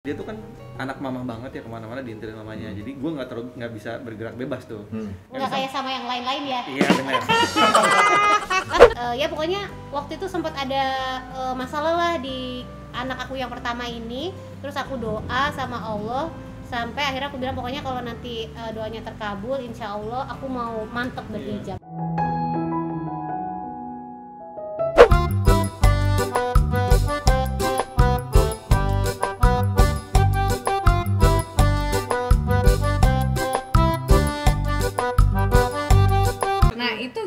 Dia tuh kan anak mama banget ya, kemana-mana diintilin mamanya. Jadi gue nggak bisa bergerak bebas tuh. Nggak kayak sama yang lain-lain ya. Iya benar. Ya pokoknya waktu itu sempat ada masalah lah di anak aku yang pertama ini. Terus aku doa sama Allah sampai akhirnya aku bilang pokoknya kalau nanti doanya terkabul, insya Allah aku mau mantep berhijab.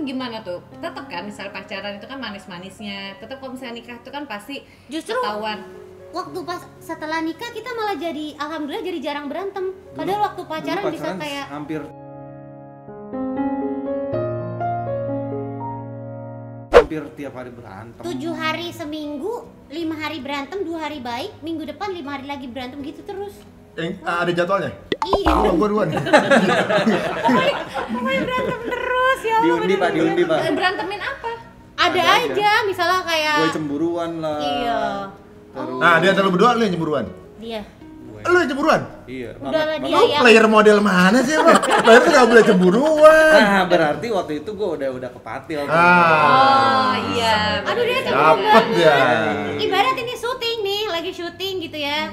Gimana tuh? Tetap kan misal pacaran itu kan manis-manisnya. Tetap kalau misalnya nikah itu kan pasti justru ketahuan. Waktu pas setelah nikah kita malah jadi alhamdulillah jadi jarang berantem. Padahal waktu pacaran bisa kayak hampir tiap hari berantem. 7 hari seminggu, 5 hari berantem, 2 hari baik, minggu depan 5 hari lagi berantem gitu terus. Ada jadwalnya? Iya. Gue duluan. Pokoknya berantem terus ya Allah. Diundi pak. Berantemin apa? Ada aja, misalnya kayak gue cemburuan lah. Iya. Terus Nah, dia terlalu berdua, lu yang cemburuan? Dia. Lu yang cemburuan? Iya. Udahlah dia Lu yang player model mana sih, Bang? Player tuh gak boleh cemburuan. Nah, berarti waktu itu gue udah kepatil. Oh iya. Aduh dia cemburu Dapet banget. ya. Ibarat ini syuting nih, lagi syuting gitu ya.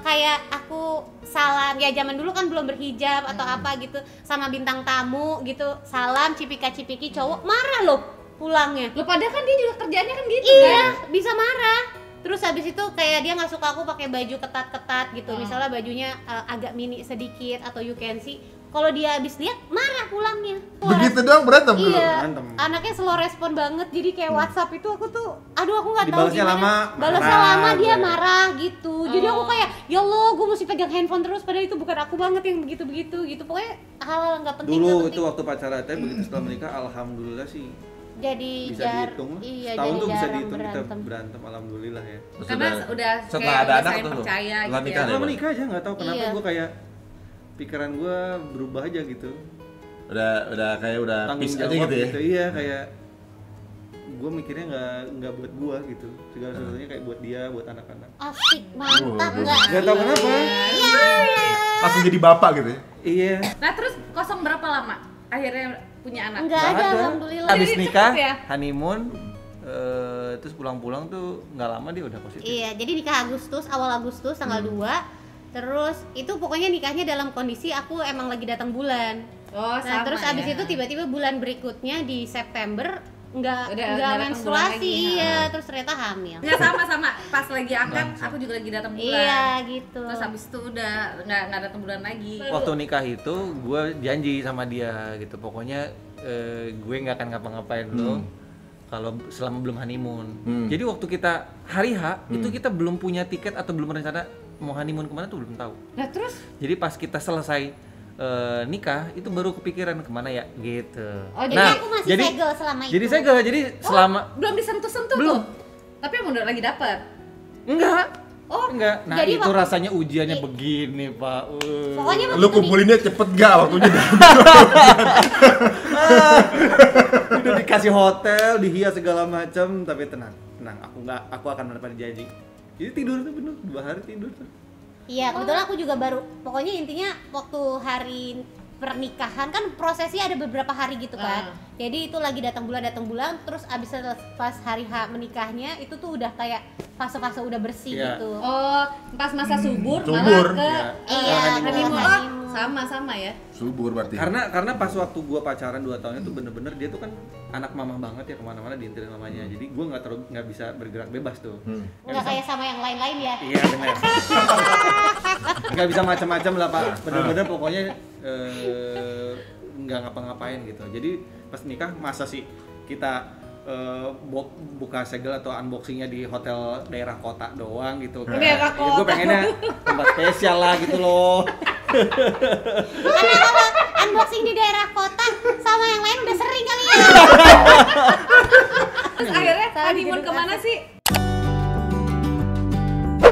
Kayak aku salam, ya zaman dulu kan belum berhijab atau apa gitu, sama bintang tamu gitu, salam cipika-cipiki, cowok marah loh pulangnya. Lo padahal kan dia juga kerjaannya kan gitu Iya, kan? bisa marah. Terus habis itu kayak dia nggak suka aku pakai baju ketat-ketat gitu, misalnya bajunya agak mini sedikit atau you can see. Kalau dia habis lihat marah pulangnya. Begitu doang berantem dulu. Iya, Berantem. anaknya slow respon banget. Jadi kayak WhatsApp itu aku tuh, aduh aku nggak tahu Dibalasnya gimana. lama, Balasnya marah, lama dia gue. marah gitu. Jadi aku kayak, ya Allah, gue mesti pegang handphone terus. Padahal itu bukan aku banget yang begitu-begitu gitu. Pokoknya hal nggak penting. nggak Dulu penting. itu waktu pacaran, tapi begitu setelah menikah, alhamdulillah sih Jadi bisa dihitung. iya, Tahun jadi tuh bisa jarang dihitung kita berantem. berantem, alhamdulillah ya. Karena udah setelah kayak ada udah anak saling tuh, percaya setelah gitu nikah ya. Setelah menikah aja nggak tahu kenapa Iya. gue kayak pikiran gue berubah aja gitu. Udah kayak udah Tanggung peace aja jawab gitu ya. Iya kayak gue mikirnya nggak buat gue gitu, segala sesuatunya kayak buat dia, buat anak-anak. Asik, mantap nggak? Nggak tahu kenapa. Langsung jadi bapak gitu ya. Iya. Nah terus kosong berapa lama? Akhirnya punya anak? Enggak Nggak ada, ada. alhamdulillah. Abis Jadi nikah, cepet ya? honeymoon, terus pulang-pulang tuh nggak lama dia udah positif. Iya, jadi nikah Agustus, awal Agustus tanggal 2. Terus itu pokoknya nikahnya dalam kondisi aku emang lagi datang bulan. Oh Nah, sama terus abis ya. itu tiba-tiba bulan berikutnya di September Udah nggak datang menstruasi, bulan lagi, iya, ha. terus ternyata hamil. Nggak sama pas lagi angkat, aku juga lagi datang bulan. Iya gitu. Terus habis itu udah nggak datang bulan lagi. Waktu nikah itu gue janji sama dia gitu, pokoknya gue nggak akan ngapa-ngapain lo kalau selama belum honeymoon. Jadi waktu kita hari H itu kita belum punya tiket atau belum rencana mau honeymoon kemana tuh belum tahu. Nah terus Jadi pas kita selesai nikah itu baru kepikiran kemana ya gitu. Oh, jadi aku masih segel selama itu. Jadi segel, jadi selama belum disentuh-sentuh Belum. tuh. Tapi emang udah lagi dapet. enggak. Oh, Enggak. Nah, jadi itu waktu- rasanya ujiannya begini, Pak. Pokoknya waktu Lu itu kumpulinnya cepet gak waktunya? udah dikasih hotel, dihias segala macam, tapi tenang. Aku akan menepati janji. Jadi tidur tuh bener 2 hari tidur tuh. Iya, kebetulan aku juga baru, pokoknya intinya waktu hari pernikahan kan prosesnya ada beberapa hari gitu kan. Jadi itu lagi datang bulan, terus abis pas hari H menikahnya itu tuh udah kayak fase-fase udah bersih Iya. gitu. oh pas masa subur Subur. malah ke Iya, honeymoon. honeymoon. Oh, sama ya. Subur berarti. Karena pas waktu gua pacaran 2 tahun itu bener-bener dia tuh kan anak mama banget ya, kemana-mana diintilin mamanya. Jadi gua nggak bisa bergerak bebas tuh. Nggak kayak sama yang lain-lain ya. Iya benar. Nggak bisa macam-macam lah Pak. Bener-bener pokoknya nggak ngapa-ngapain gitu. Jadi pas nikah masa sih kita buka segel atau unboxingnya di hotel daerah kota doang gitu kan. Daerah Ya, gue pengennya tempat spesial lah gitu loh. Karena kalau unboxing di daerah kota sama yang lain udah sering kali ya. Terus akhirnya Salah honeymoon duduk kemana atas. sih?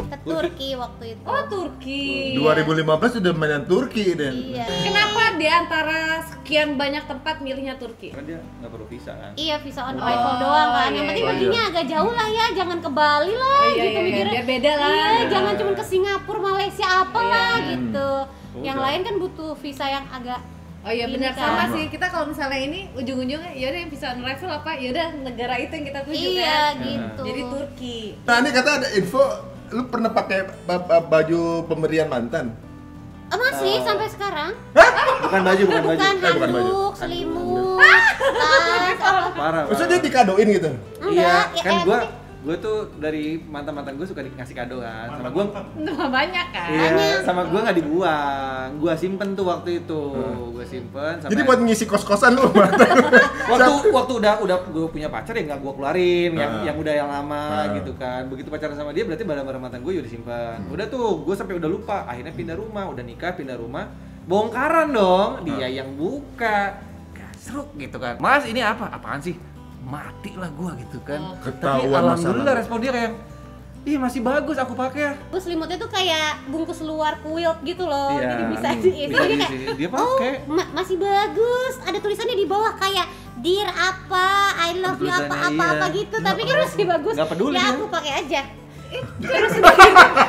Ke Turki waktu itu. Oh, Turki. 2015 udah mainan Turki deh. Iya. Kenapa di antara sekian banyak tempat milihnya Turki? Karena dia nggak perlu visa kan. Iya, visa on arrival doang kan. Yang iya, penting iya. perginya agak jauh lah ya, jangan ke Bali lah gitu mikirnya. biar beda lah. Iya, jangan cuma ke Singapura, Malaysia apalah Iya. gitu. Yang Udah. lain kan butuh visa yang agak Oh iya benar, Ini kan. sama sih. Kita kalau misalnya ini ujung-ujungnya ya udah yang bisa on arrival apa? Ya udah negara itu yang kita tuju iya kan. gitu. Jadi Turki. Nah ini kata ada info, lu pernah pakai baju pemberian mantan? Masih sampai sekarang. Bukan baju, bukan baju. Bukan bukan baju. handuk, selimut, tas, apa. Parah. Maksudnya dia dikadoin gitu? Enggak, Iya, ya, kan eh, gue tuh dari mantan-mantan gue suka ngasih kado kan. Sama gue Nah, banyak kan. iya, sama gue nggak dibuang. Gue simpen tuh waktu itu. Gue simpen sampai Jadi buat ngisi kos-kosan lu waktu udah gue punya pacar ya nggak gue keluarin yang udah yang lama gitu kan. Begitu pacaran sama dia berarti barang-barang mantan gue udah disimpan. Udah tuh gue sampai udah lupa. Akhirnya pindah rumah, udah nikah pindah rumah. Bongkaran dong, dia yang buka. Gasruk gitu kan. Mas ini apa? Apaan sih? Mati lah gua gitu kan. Tapi Ketahuan alhamdulillah masalah. respon dia kayak ih masih bagus aku pakai ya. Terus selimutnya tuh kayak bungkus luar quilt gitu loh. Iya, Jadi bisa bisa jadi dia kayak dia pakai. masih bagus. Ada tulisannya di bawah kayak Dear apa, I love you Tulisannya, apa iya. gitu. Tapi kan masih bagus. Nggak peduli ya dia. aku pakai aja. Terus udah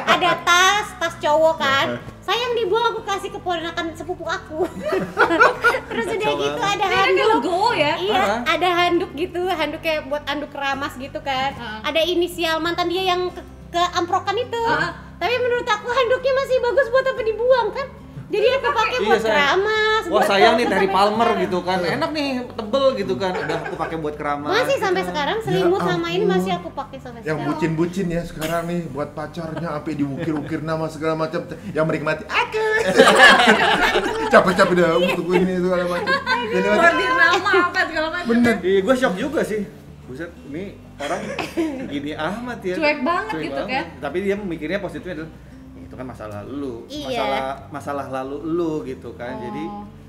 ada tas cowok kan. Sayang dibuang, aku kasih ke ponakan sepupu aku. Terus udah gitu ada Ini kan handuk. logo ya. Iya, Parah. ada handuk gitu, handuk kayak buat anduk keramas gitu kan. Ada inisial mantan dia yang ke amprokan itu. Tapi menurut aku handuknya masih bagus buat apa dibuang kan? Jadi aku pakai Iya, buat sayang. keramas. Wah buat sayang nih foto Terry sampai Palmer sekarang. gitu kan. Enak nih, tebel gitu kan. Udah aku pakai buat keramas. Masih sampai gitu. sekarang selimut Ya sama ini ampun. masih aku pakai sampai Yang sekarang. bucin-bucin ya sekarang nih buat pacarnya sampai diukir-ukir nama segala macam yang menikmati aku. Capek-capek dah untuk ini segala macam. Jadi macam Bordir nama apa segala macam. bener. Iya, gue shock juga sih. Buset, ini orang gini amat ya. Cuek banget gitu kan. Tapi dia mikirnya positifnya adalah itu kan masalah lu, Iya. masalah lalu lu gitu kan. Oh. Jadi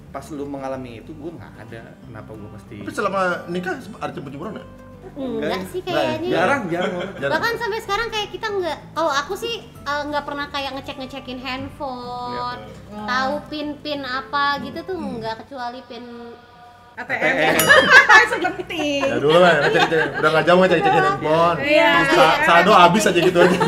pas lu mengalami itu gue nggak ada. Kenapa gue mesti? Tapi selama nikah ada cemburu-cemburuan nggak? Enggak sih Enggak ya? kayaknya. Jarang banget. Jarang. Bahkan sampai sekarang kayak kita nggak, kalau aku sih nggak pernah kayak ngecekin handphone, tahu pin apa gitu tuh nggak, kecuali pin ATM. Seperti. Ya dulu lah, cek-cek. Udah nggak jauh cek-cekin handphone. Iya. Terus saldo habis aja gitu aja.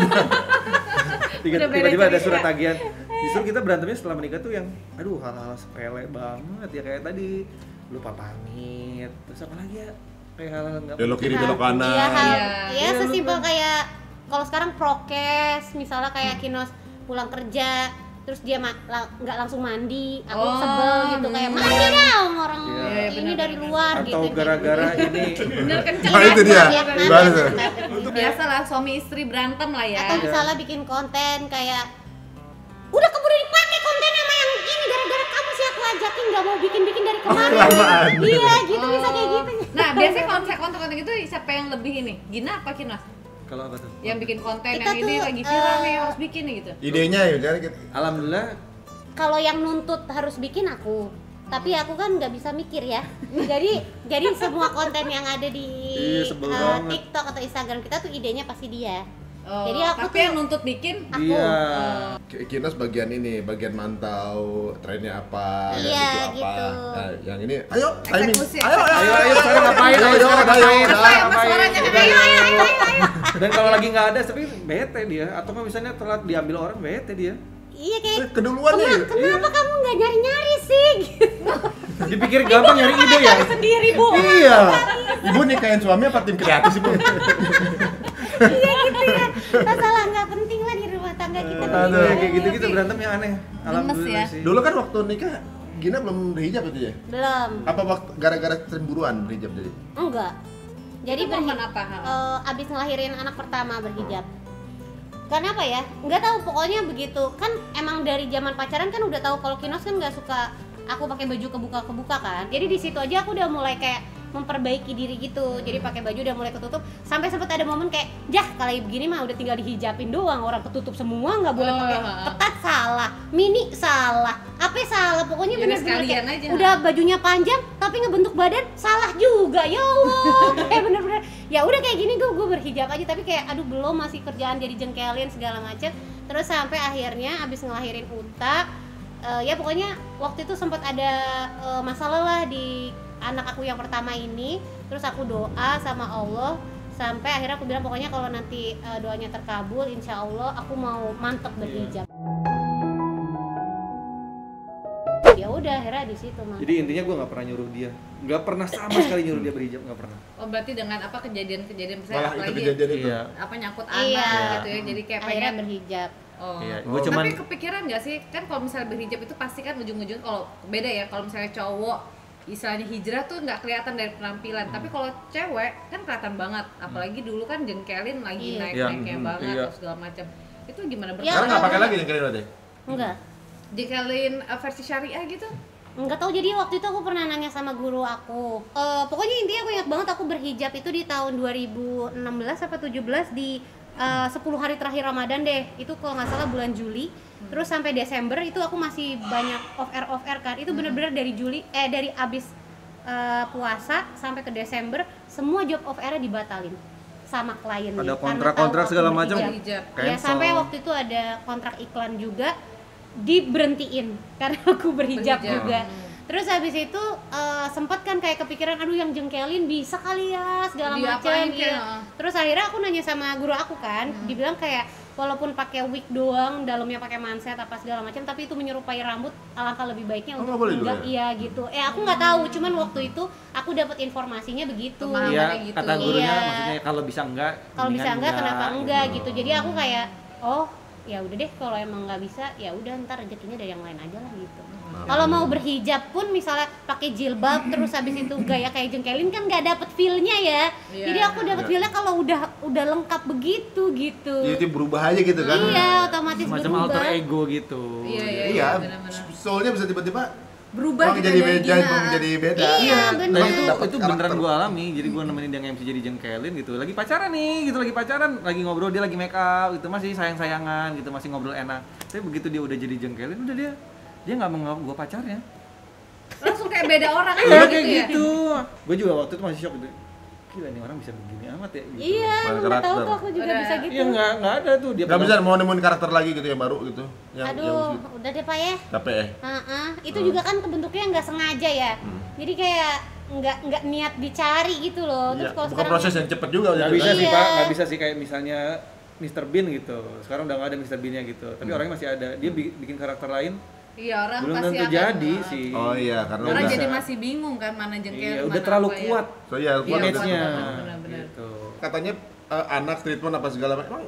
Udah beda Tiba-tiba ada cerita. surat tagihan. Justru kita berantemnya setelah menikah tuh yang aduh hal-hal sepele banget ya, kayak tadi lupa pamit, terus apa lagi ya, kayak hal-hal nggak Belok kiri, penting. belok kanan. Iya, Iya. ya Iya, sesimpel lu kan. kayak kalau sekarang prokes, misalnya kayak Kinos pulang kerja, terus dia nggak langsung mandi, aku Oh, sebel gitu kayak mandi dong orang Iya, iya, ini benar, dari benar. luar gitu. Atau gara-gara ini Bener kenceng. Nah, itu dia. Iya, Baru tuh. Biasa lah suami istri berantem lah ya. Atau misalnya bikin konten kayak udah keburu dipakai konten sama yang ini, gara-gara kamu sih aku ajakin nggak mau bikin dari kemarin. kelamaan. Iya gitu, bisa kayak gitu. Nah, biasanya kalau misalnya konten-konten itu siapa yang lebih ini? Gina apa Kinos? kalau apa tuh? Yang bikin konten Kita yang ini tuh, lagi viral nih harus bikin nih gitu. Idenya ya kan gitu. Alhamdulillah Kalau yang nuntut harus bikin aku, tapi aku kan nggak bisa mikir ya. Jadi semua konten yang ada di Iya, sebel banget. TikTok atau Instagram kita tuh idenya pasti dia. Oh, Jadi aku tapi tuh- yang nuntut bikin Aku. dia Kinos bagian ini, bagian mantau trennya apa, Iya, yang itu gitu. apa. Nah, yang ini, ayo timing. Eksekusi, Ayo, ayo sekarang ngapain, Ayo, ayo sekarang ayo, ngapain, ayo, ngapain, Mas suaranya ngapain. kan, ayo. Dan kalau lagi nggak ada tapi bete dia, atau kalau misalnya telat diambil orang bete dia. Iya kayak Keduluan nih. kenapa kamu nggak nyari-nyari sih? Gitu. Dipikir gampang nyari ide ya. Sendiri bu. Iya. Ibu nikahin suami apa tim kreatif sih, Bu? Iya gitu ya. Masalah nggak penting lah di rumah tangga kita. Aduh. Iya, kayak gitu-gitu berantem yang aneh. Alhamdulillah ya. sih. Dulu kan waktu nikah Gina belum berhijab itu ya? Belum. Apa waktu gara-gara cemburuan berhijab jadi? Enggak. Jadi Itu momen apa? abis ngelahirin anak pertama berhijab. Karena apa ya? Nggak tahu, pokoknya begitu. Kan emang dari zaman pacaran kan udah tahu kalau Kinos kan nggak suka aku pakai baju kebuka kan. Jadi di situ aja aku udah mulai kayak memperbaiki diri gitu. Jadi pakai baju udah mulai ketutup. Sampai sempat ada momen kayak, "Jah, kalau begini mah udah tinggal dihijabin doang. Orang ketutup semua, nggak boleh pakai ketat salah, mini salah, apa salah. Pokoknya Ya udah bener-bener sekalian kayak aja. udah bajunya panjang tapi ngebentuk badan salah juga. Ya Allah. Kayak bener-bener ya udah kayak gini gue berhijab aja, tapi kayak aduh belum, masih kerjaan jadi jengkelin segala macem. Terus sampai akhirnya abis ngelahirin Uta, ya pokoknya waktu itu sempat ada masalah lah di anak aku yang pertama ini. Terus aku doa sama Allah, sampai akhirnya aku bilang pokoknya kalau nanti doanya terkabul, insya Allah aku mau mantep berhijab. Ya udah akhirnya di situ mah. Jadi intinya gue nggak pernah nyuruh dia, nggak pernah sama sekali nyuruh dia berhijab, nggak pernah. Oh berarti dengan apa kejadian-kejadian misalnya Malah itu apalagi kejadian itu. Iya. apa nyangkut anak Iya. gitu ya, jadi kayak Akhirnya pengen berhijab. oh. Iya, Oh. gue cuman Tapi kepikiran nggak sih kan kalau misalnya berhijab itu pasti kan ujung-ujung kalau beda ya, kalau misalnya cowok istilahnya hijrah tuh nggak kelihatan dari penampilan, tapi kalau cewek kan kelihatan banget, apalagi dulu kan jengkelin lagi Iya. naik-naiknya Iya. banget Iya. terus segala macam. Itu gimana Ya, Sekarang nggak pakai lagi yang kalian ada? Enggak. jengkelin versi syariah gitu? Enggak tahu, jadi waktu itu aku pernah nanya sama guru aku. Pokoknya intinya aku ingat banget aku berhijab itu di tahun 2016 apa 17 di 10 hari terakhir Ramadan deh. Itu kalau nggak salah bulan Juli. Terus sampai Desember itu aku masih banyak off air kan. Itu bener-bener dari dari abis puasa sampai ke Desember semua job off air dibatalin sama klien. Ada Karena kontrak-kontrak tahu aku segala macam. berhijab. Berhijab. Ya Cancel. sampai waktu itu ada kontrak iklan juga diberhentiin karena aku berhijab Berhijab. juga. Terus habis itu sempet kan kayak kepikiran aduh yang jengkelin bisa kali ya segala macam Diapain gitu. ya? Terus akhirnya aku nanya sama guru aku kan, dibilang kayak walaupun pakai wig doang, dalamnya pakai manset apa segala macam, tapi itu menyerupai rambut, alangkah lebih baiknya Oh, untuk nggak boleh dulu enggak ya? iya gitu. Aku nggak tahu, cuman waktu itu aku dapat informasinya begitu. Pemahaman. iya gitu. kata gurunya, Iya. maksudnya kalau bisa enggak, Kalau bisa mendingan enggak kenapa enggak gitu. gitu. Jadi aku kayak oh ya udah deh, kalau emang nggak bisa ya udah ntar rezekinya dari yang lain aja lah gitu. Kalau mau berhijab pun misalnya pakai jilbab terus habis itu gaya kayak jengkelin kan nggak dapet feel-nya ya. Iya. Jadi aku dapet Iya. feel-nya kalau udah lengkap begitu gitu. Jadi berubah aja gitu kan? Iya, otomatis Semacam berubah. alter ego gitu. Iya, Iya, benar-benar. soulnya bisa tiba-tiba Berubah orang gitu jadi dari beda, Gina. jadi beda. Iya, Dan bener. itu Dapat beneran karakter. gue alami. Jadi gue nemenin dia MC jadi jengkelin gitu. Lagi pacaran nih, gitu lagi pacaran, lagi ngobrol, dia lagi make up gitu, masih sayang-sayangan gitu, masih ngobrol enak. Tapi begitu dia udah jadi jengkelin, udah dia nggak menganggap gue pacarnya. Langsung kayak beda orang Iya aja kayak gitu ya. gitu. Gue juga waktu itu masih shock gitu. Gila nih orang bisa begini amat ya. Gitu. Iya, Main nggak tahu karakter. tuh aku juga Udah. bisa gitu. Iya nggak ada tuh dia. Gak bisa mau nemuin karakter lagi gitu yang baru gitu. Aduh, udah deh Pak ya. Capek ya? Itu juga kan bentuknya nggak sengaja ya. Jadi kayak nggak niat dicari gitu loh. Terus Iya, kalau bukan sekarang proses yang cepet juga. Nggak gitu bisa kan. sih Iya. Pak, nggak bisa sih kayak misalnya Mr. Bean gitu. Sekarang udah nggak ada Mr. Bean-nya gitu. Tapi orangnya masih ada. Dia bikin karakter lain. Iya, orang Belum pasti tentu akan jadi sih. Oh iya, karena Orang Udah jadi bisa. masih bingung kan mana jengkel, Iya, mana udah terlalu apa ya. kuat So iya, Iya, kuat image-nya. benar-benar. Gitu. Katanya anak treatment apa segala macam. Emang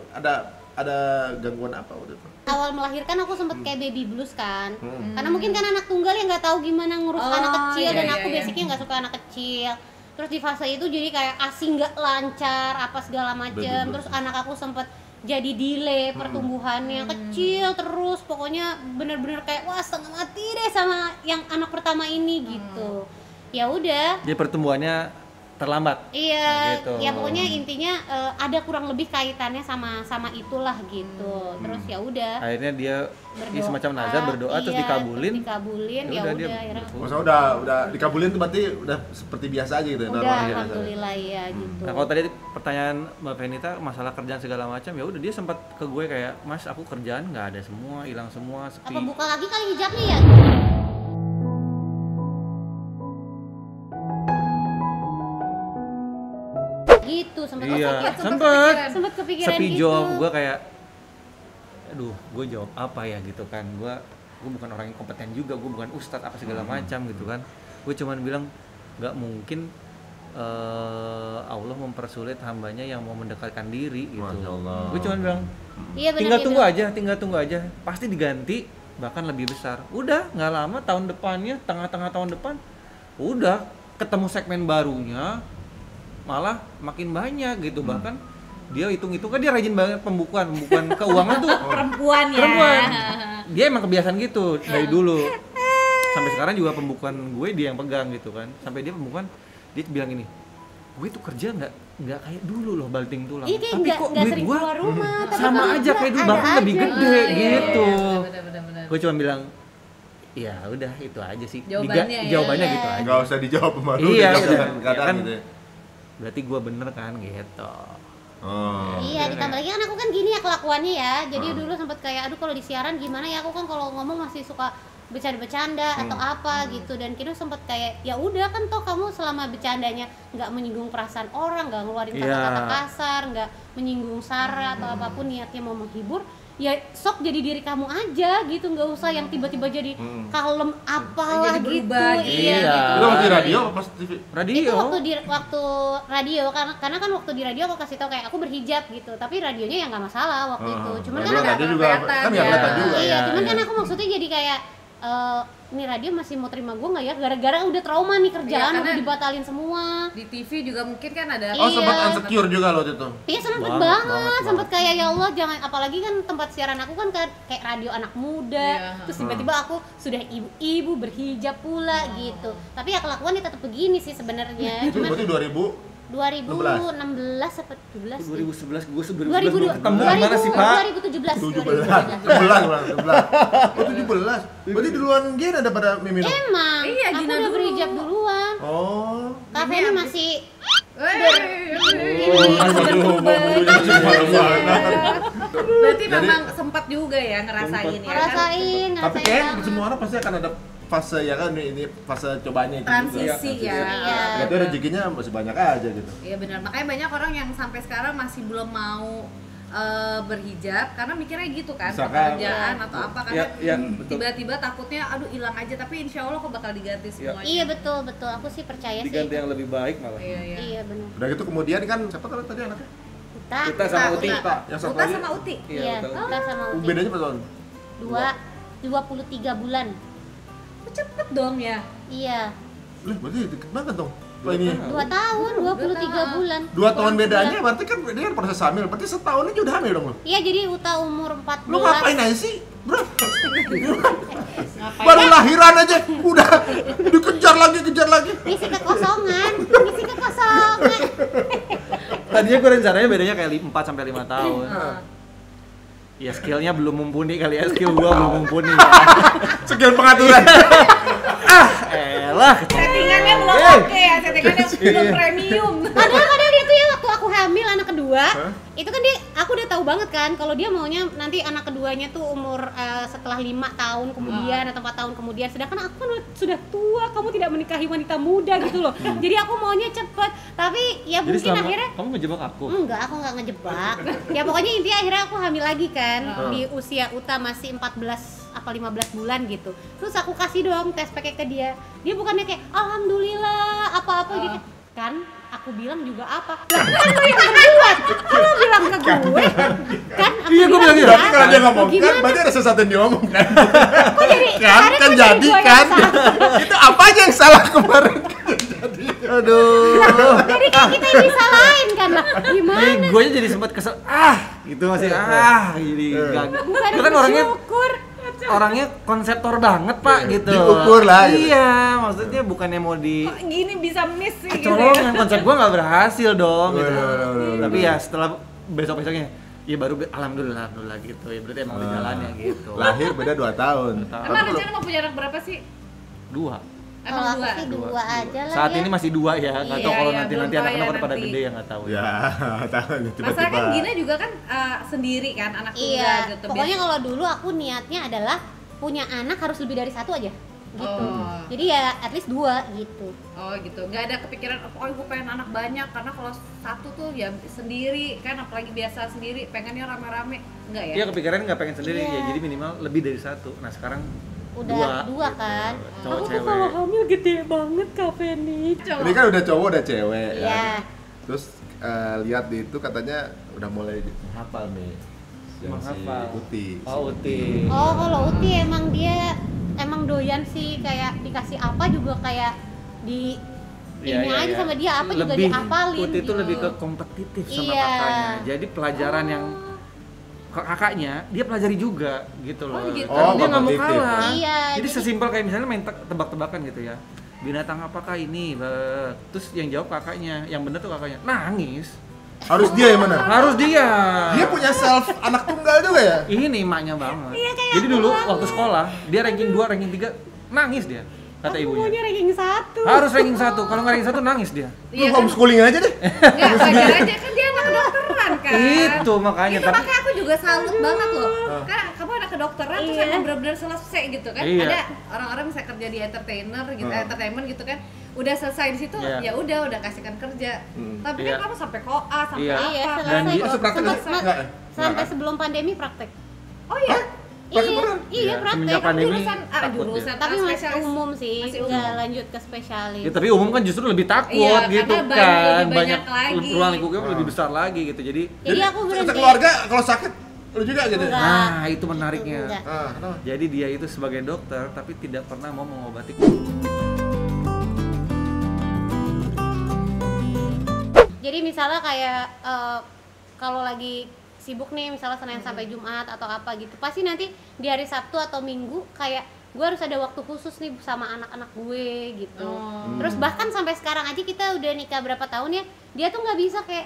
ada gangguan apa waktu itu? awal melahirkan aku sempet kayak baby blues kan. Karena mungkin kan anak tunggal yang nggak tahu gimana ngurus Oh, anak kecil iya, dan iya, aku iya. basicnya nggak suka anak kecil. Terus di fase itu jadi kayak ASI nggak lancar apa segala Baby macem. blues. Terus anak aku sempet jadi delay pertumbuhannya kecil terus, pokoknya bener-bener kayak wah setengah mati deh sama yang anak pertama ini gitu. Ya udah. Jadi pertumbuhannya terlambat. Iya, Nah, gitu. ya pokoknya intinya ada kurang lebih kaitannya sama itulah gitu. Terus ya udah Akhirnya dia berdoa. semacam nazar berdoa terus Iya, dikabulin. terus dikabulin, ya dia udah akhirnya Maksudnya udah dikabulin tuh berarti udah seperti biasa aja gitu ya? udah normal aja. alhamdulillah ya gitu. Nah kalau tadi pertanyaan Mbak Venita masalah kerjaan segala macam, ya udah dia sempat ke gue kayak, Mas aku kerjaan nggak ada semua, hilang semua, sepi. Apa buka lagi kali hijabnya ya? Gitu sempat Iya, kepikiran, sempet. sempat kepikiran Sepi gitu. job, gue kayak, aduh, gue jawab apa ya gitu kan? Gue bukan orang yang kompeten juga, gue bukan ustadz apa segala macam gitu kan. Gue cuman bilang nggak mungkin Allah mempersulit hambanya yang mau mendekatkan diri gitu. Masya Allah. Gue cuman bilang Iya benar. tinggal tunggu aja, pasti diganti bahkan lebih besar. Udah nggak lama tahun depannya, tengah-tengah tahun depan, udah ketemu segmen barunya, malah makin banyak gitu. Bahkan dia hitung-hitung kan dia rajin banget pembukuan keuangan tuh. Perempuan ya. Perempuan. Dia emang kebiasaan gitu dari dulu. Sampai sekarang juga pembukuan gue dia yang pegang gitu kan. Sampai dia pembukuan, dia bilang ini, gue tuh kerja nggak kayak dulu loh balting tulang. Iya kayak Tapi nggak kok nggak duit sering gue keluar rumah. tapi sama kalau aja kayak dulu, bahkan ada lebih aja. gede gitu. Benar-benar. Gue cuma bilang, ya udah itu aja sih. Jawabannya ya. Jawabannya Iya. gitu aja. Nggak usah dijawab sama lu, Iya, gitu udah. kan, kadang Kan gitu ya. berarti gue bener kan gitu. Oh. Iya, ditambah lagi kan aku kan gini ya kelakuannya ya. Jadi dulu sempat kayak aduh kalau di siaran gimana ya, aku kan kalau ngomong masih suka bercanda-bercanda atau apa gitu, dan kini sempat kayak ya udah kan toh kamu selama bercandanya nggak menyinggung perasaan orang, nggak ngeluarin kata-kata kasar, nggak menyinggung sara atau apapun, niatnya mau menghibur, ya sok jadi diri kamu aja gitu, nggak usah yang tiba-tiba jadi kalem apalah Jadi gitu. berubah gitu. Iya. Iya. Itu waktu di radio apa pas TV? Radio. Itu waktu radio, karena kan waktu di radio aku kasih tau kayak aku berhijab gitu, tapi radionya ya nggak masalah waktu itu. Cuman kan radio juga kan nggak Iya. kelihatan juga. iya, cuman kan iya. aku maksudnya jadi kayak ini radio masih mau terima gue nggak ya, gara-gara udah trauma nih kerjaan, Iya, udah karena dibatalin semua. Di TV juga mungkin kan ada. Oh, Iya. sempat insecure juga loh itu. Iya sempet Banget, banget, sempet kayak ya Allah jangan, apalagi kan tempat siaran aku kan kayak radio anak muda, Iya. terus tiba-tiba aku sudah ibu-ibu berhijab pula gitu. Tapi ya kelakuannya tetap begini sih sebenarnya. Itu Cuman berarti 2016 apa 17 sih? 2011 gue 2002 ketemu mana sih Pak? 2017 Oh 17. Berarti duluan Gina daripada Mimin. Emang, Iya, aku Gina udah dulu. berhijab duluan. Oh. Kafe ini masih Berarti Jadi- memang sempat juga ya ngerasain ya kan? ngerasain Tapi kayak banget. semua orang pasti akan ada fase ya kan, ini fase cobanya itu Transisi juga. ya. Iya. Berarti rezekinya masih banyak aja gitu. Iya benar, makanya banyak orang yang sampai sekarang masih belum mau berhijab karena mikirnya gitu kan, Misalkan- pekerjaan atau apa, karena Iya, betul. tiba-tiba takutnya aduh hilang aja, tapi insya Allah kok bakal diganti semuanya. Iya betul, aku sih percaya Diganti sih. yang lebih baik malah. Iya, iya. Iya benar. Udah gitu kemudian kan siapa tadi anaknya? Kita sama Uti. Yang satu Uta lagi. sama Uti. Iya, betul. kita sama Uti. Bedanya berapa tahun? 23 bulan. Oh, cepet dong ya. Iya. Lah, berarti deket banget dong. Apa ini? 2 tahun, 23 bulan. 2 tahun bedanya berarti kan dia kan proses hamil. Berarti setahun aja udah hamil dong lo. Iya, jadi Uta umur 14. Lu ngapain aja sih? Bro, Ngapain? baru lahiran aja udah dikejar lagi. Ngisi kekosongan. Tadinya gue rencananya bedanya kayak 4 sampai 5 tahun. Ya skillnya belum mumpuni kali ya, skill gua belum mumpuni. Sekian pengaturan. Elah, Settingannya belum oke ya, settingannya belum premium. Padahal dia tuh ya waktu aku hamil anak kedua, itu kan aku udah tahu banget kan kalau dia maunya nanti anak keduanya tuh umur setelah 5 tahun kemudian atau 4 tahun kemudian, sedangkan aku kan sudah tua, kamu tidak menikahi wanita muda gitu loh. Jadi aku maunya cepet, tapi ya jadi mungkin selama akhirnya kamu ngejebak aku. enggak, aku nggak ngejebak. Ya pokoknya intinya akhirnya aku hamil lagi kan di usia Uta masih 14 apa 15 bulan gitu. Terus aku kasih dong tes pakai ke dia. Dia bukannya kayak alhamdulillah apa-apa gitu. Kan aku bilang juga apa? Lah, kan lu yang berbuat. Lu bilang ke gue. Kan aku Iya, gue bilang gitu. Berarti kalau dia ngomong kan Gimana? berarti ada sesuatu yang diomong kan. Kok jadi Kan kok jadi gue yang kan. salah? Itu apa aja yang salah kemarin? Jadi Aduh. Jadi kan kita yang disalahin kan lah. Gimana? Gue jadi sempat kesel. Gitu masih jadi gagal. Bukan Itu kan orangnya bersyukur. konseptor banget Pak gitu. Diukur lah, gitu. Iya, maksudnya bukannya mau di Kok gini bisa miss sih gitu ya? kecolongan, konsep gua nggak berhasil dong gitu. Bener. Tapi ya setelah besoknya ya baru alhamdulillah gitu. Ya berarti emang udah jalannya gitu. lahir beda 2 tahun. Emang rencana mau punya anak berapa sih? 2. Kalau Emang aku dua? sih dua aja lah Saat ya. ini masih 2 ya, nggak tahu Iya, kalau iya, nanti belum tahu anak-anak ya udah pada nanti. gede ya nggak tahu Ya, tahu tiba-tiba. Masalah kan Gina juga kan sendiri kan, anak tunggal Iya, gitu. pokoknya kalau dulu aku niatnya adalah punya anak harus lebih dari 1 aja gitu. Oh. Jadi ya at least 2 gitu. Oh gitu, nggak ada kepikiran, oh gue pengen anak banyak, karena kalau satu tuh ya sendiri kan, apalagi biasa sendiri, pengennya rame-rame, enggak ya? Dia kepikiran nggak pengen sendiri Iya. ya, jadi minimal lebih dari 1. Nah sekarang Udah 2 gitu. kan. Cowok Aku tuh cewek. kalau hamil gede banget Kak Feni. Ini kan udah cowok udah cewek Iya. ya. Terus lihat di itu katanya udah mulai hafal nih. Yang si Menghafal. Uti. Oh, Si Uti. Oh, kalau Uti emang doyan sih, kayak dikasih apa juga kayak di Iya, ini iya, aja iya. sama dia apa juga Lebih, dihafalin. Uti itu gitu. lebih ke kompetitif sama Iya. kakaknya. Jadi pelajaran yang kakaknya dia pelajari juga gitu loh. Oh, gitu. Karena Oh, dia nggak mau kompetitif. kalah. Iya, Jadi jadi- sesimpel kayak misalnya main tebak-tebakan gitu ya. Binatang apakah ini? Terus yang jawab kakaknya, yang bener tuh kakaknya. Nangis. harus dia yang mana? Harus dia. Dia punya self anak tunggal juga ya? Ini emaknya banget. Iya, kayak Jadi aku dulu banget. waktu sekolah dia ranking 2, ranking 3 nangis dia. Kata Aku ibunya. maunya ranking 1. Harus ranking 1. Kalau nggak ranking 1 nangis dia. Lu homeschooling aja deh. Enggak, wajar aja kan dia anak kedokteran kan. Itu makanya Itu makanya aku juga salut banget loh. Karena kamu anak kedokteran terus Iya. emang benar-benar selesai gitu kan. Iya. Ada orang-orang bisa kerja di entertainer gitu, entertainment gitu kan. Udah selesai di situ Iya. ya udah kasihkan kerja. Tapi Iya. kan kamu sampai koas, sampai Iya. Iya, apa. Dan selesai dia- kok. Itu praktek Sempet- nggak? Nggak, sampai kan? sebelum pandemi praktek. Oh iya. Praktek Iya, beneran? iya Iya, praktek. semenjak pandemi jurusan takut jurusan Tapi masih spesialis. umum sih, Masih nggak umum. lanjut ke spesialis. Ya, tapi umum kan justru lebih takut Iya, gitu karena kan, lebih banyak lagi. ruang lingkupnya lebih besar lagi gitu. Jadi Jadi aku berhenti. Sekeluarga kalau sakit lu juga gitu. Enggak. nah itu menariknya. Enggak. Kenapa? Jadi dia itu sebagai dokter tapi tidak pernah mau mengobati. Jadi misalnya kayak kalau lagi sibuk nih, misalnya Senin sampai Jumat atau apa gitu, pasti nanti di hari Sabtu atau Minggu kayak gue harus ada waktu khusus nih sama anak-anak gue gitu. Terus bahkan sampai sekarang aja kita udah nikah berapa tahun ya, dia tuh nggak bisa kayak